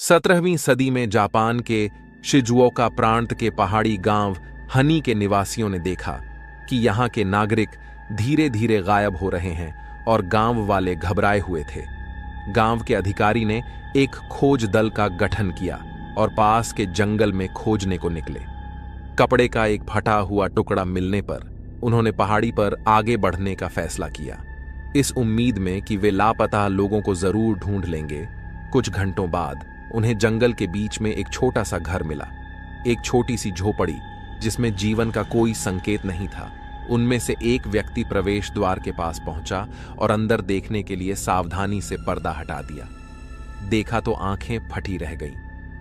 17वीं सदी में जापान के शिजुओका प्रांत के पहाड़ी गांव हनी के निवासियों ने देखा कि यहाँ के नागरिक धीरे धीरे गायब हो रहे हैं और गांव वाले घबराए हुए थे। गांव के अधिकारी ने एक खोज दल का गठन किया और पास के जंगल में खोजने को निकले। कपड़े का एक फटा हुआ टुकड़ा मिलने पर उन्होंने पहाड़ी पर आगे बढ़ने का फैसला किया, इस उम्मीद में कि वे लापता लोगों को जरूर ढूंढ लेंगे। कुछ घंटों बाद उन्हें जंगल के बीच में एक छोटा सा घर मिला, एक छोटी सी झोपड़ी जिसमें जीवन का कोई संकेत नहीं था। उनमें से एक व्यक्ति प्रवेश द्वार के पास पहुंचा और अंदर देखने के लिए सावधानी से पर्दा हटा दिया। देखा तो आंखें फटी रह गईं,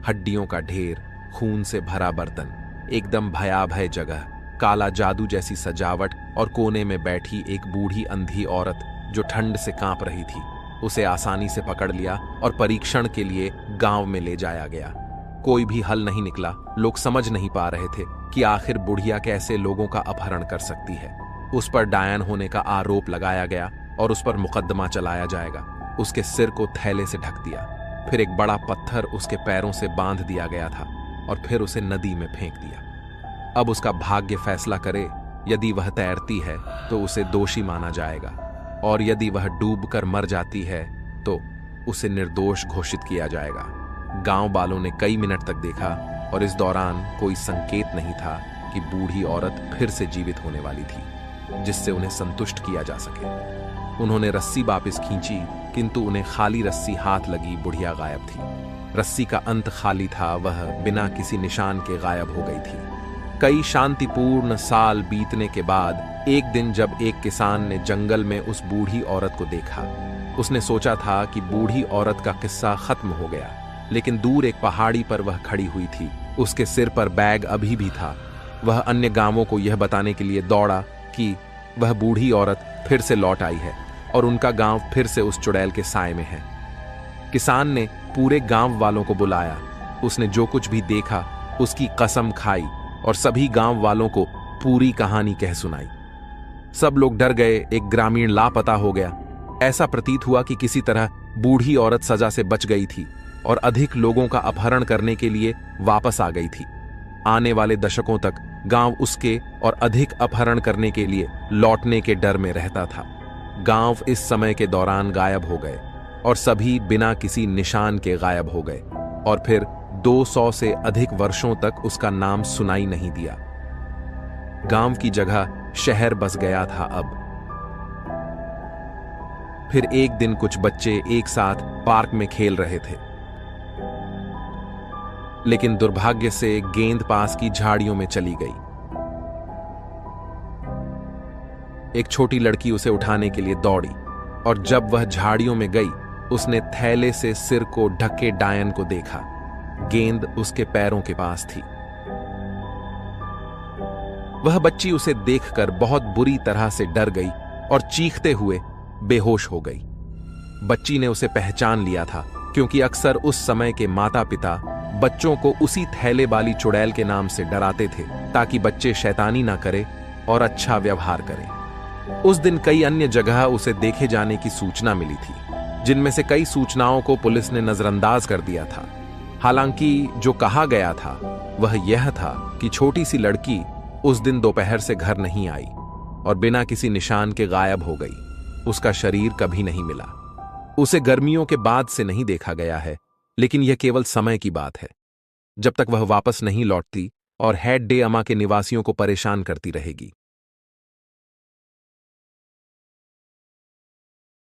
हड्डियों का ढेर, खून से भरा बर्तन, एकदम भयाभय जगह, काला जादू जैसी सजावट और कोने में बैठी एक बूढ़ी अंधी औरत जो ठंड से कांप रही थी। उसे आसानी से पकड़ लिया और परीक्षण के लिए गांव में ले जाया गया। कोई भी हल नहीं निकला। लोग समझ नहीं पा रहे थे कि आखिर बुढ़िया कैसे लोगों का अपहरण कर सकती है। उस पर डायन होने का आरोप लगाया गया और उस पर मुकदमा चलाया जाएगा। उसके सिर को थैले से ढक दिया, फिर एक बड़ा पत्थर उसके पैरों से बांध दिया गया था और फिर उसे नदी में फेंक दिया। अब उसका भाग्य फैसला करे। यदि वह तैरती है तो उसे दोषी माना जाएगा और यदि वह डूबकर मर जाती है तो उसे निर्दोष घोषित किया जाएगा। गांव वालों ने कई मिनट तक देखा और इस दौरान कोई संकेत नहीं था कि बूढ़ी औरत फिर से जीवित होने वाली थी, जिससे उन्हें संतुष्ट किया जा सके। उन्होंने रस्सी वापस खींची, किंतु उन्हें खाली रस्सी हाथ लगी। बुढ़िया गायब थी। रस्सी का अंत खाली था, वह बिना किसी निशान के गायब हो गई थी। कई शांतिपूर्ण साल बीतने के बाद एक दिन जब एक किसान ने जंगल में उस बूढ़ी औरत को देखा, उसने सोचा था कि बूढ़ी औरत का किस्सा खत्म हो गया, लेकिन दूर एक पहाड़ी पर वह खड़ी हुई थी। उसके सिर पर बैग अभी भी था। वह अन्य गांवों को यह बताने के लिए दौड़ा कि वह बूढ़ी औरत फिर से लौट आई है और उनका गांव फिर से उस चुड़ैल के साए में है। किसान ने पूरे गांव वालों को बुलाया। उसने जो कुछ भी देखा उसकी कसम खाई और सभी गांव वालों को पूरी कहानी कह सुनाई। सब लोग डर गए। एक ग्रामीण लापता हो गया। ऐसा प्रतीत हुआ कि किसी तरह बूढ़ी औरत सजा से बच गई थी और अधिक लोगों का अपहरण करने के लिए वापस आ गई थी। आने वाले दशकों तक गांव उसके और अधिक अपहरण करने के लिए लौटने के डर में रहता था। गांव इस समय के दौरान गायब हो गए और सभी बिना किसी निशान के गायब हो गए और फिर 200 से अधिक वर्षों तक उसका नाम सुनाई नहीं दिया। गांव की जगह शहर बस गया था। अब फिर एक दिन कुछ बच्चे एक साथ पार्क में खेल रहे थे, लेकिन दुर्भाग्य से गेंद पास की झाड़ियों में चली गई। एक छोटी लड़की उसे उठाने के लिए दौड़ी और जब वह झाड़ियों में गई, उसने थैले से सिर को ढके डायन को देखा। गेंद उसके पैरों के पास थी। वह बच्ची उसे देखकर बहुत बुरी तरह से डर गई और चीखते हुए बेहोश हो गई। बच्ची ने उसे पहचान लिया था, क्योंकि अक्सर उस समय के माता पिता बच्चों को उसी थैले वाली चुड़ैल के नाम से डराते थे, ताकि बच्चे शैतानी ना करें और अच्छा व्यवहार करें। उस दिन कई अन्य जगह उसे देखे जाने की सूचना मिली थी, जिनमें से कई सूचनाओं को पुलिस ने नजरअंदाज कर दिया था। हालांकि जो कहा गया था वह यह था कि छोटी सी लड़की उस दिन दोपहर से घर नहीं आई और बिना किसी निशान के गायब हो गई। उसका शरीर कभी नहीं मिला। उसे गर्मियों के बाद से नहीं देखा गया है, लेकिन यह केवल समय की बात है, जब तक वह वापस नहीं लौटती और हेड डे अमा के निवासियों को परेशान करती रहेगी।